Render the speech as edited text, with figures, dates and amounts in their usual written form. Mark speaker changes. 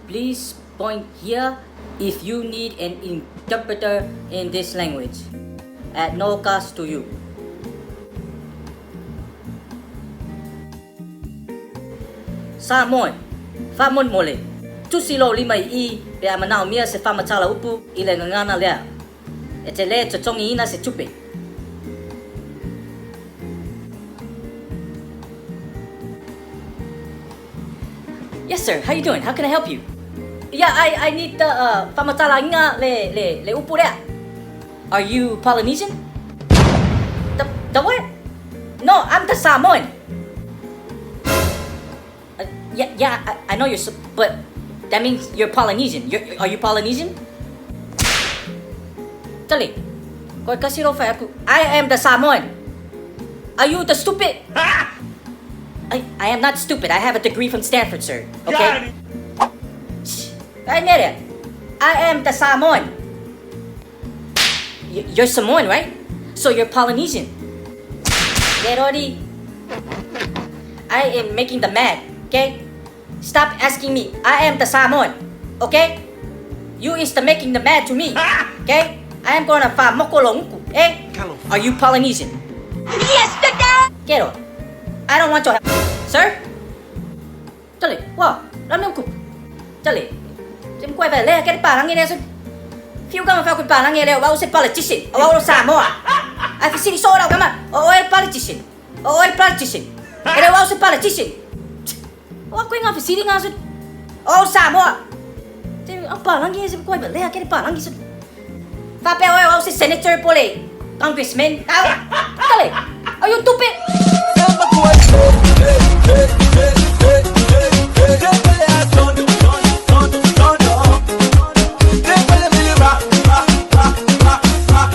Speaker 1: Please point here if you need an interpreter in this language, at no cost to you. Samoan, famon mole. Tu silo lima I pe amanao mia se fama chala upu ile ngana lea. E te le te tongi ina se tupe. Yes sir, how you doing? How can I help you? Yeah, I need the fama chala inga le upu lea. Are you Polynesian? The what? No, I'm the Samoan. Yeah, I know but that means you're Polynesian. Are you Polynesian? Tali, kau kasih rofai aku. I am the Samoan. Are you the stupid? I am not stupid. I have a degree from Stanford, sir. Okay? I know that. I am the Samoan. You're Samoan, right? So you're Polynesian. Get ready. I am making the mad. Okay? Stop asking me. I am the Samoan. Okay? You is the making the mad to me. Okay? I am gonna fiapoko longuku. Eh? Are you Polynesian?
Speaker 2: Yes, Dada!
Speaker 1: Get on. I don't want your help. Sir? Chale, wow. Làm ku. Chale. Chim quay về le cái bà lăng nghe nè. Phiêu cái mà phải bà lăng nghe leo bao se politician. Bao Samoa. I can see the soul out come on. Oh, politician. Oh, politician. Ele bao se politician. Wah, kau ingat sini ngasut. Oh, Samoa. Jadi apa lagi sih kau beli? Akhirnya apa lagi sih? Tapi awak senator boleh, congressman, tahu? Kali, are you stupid?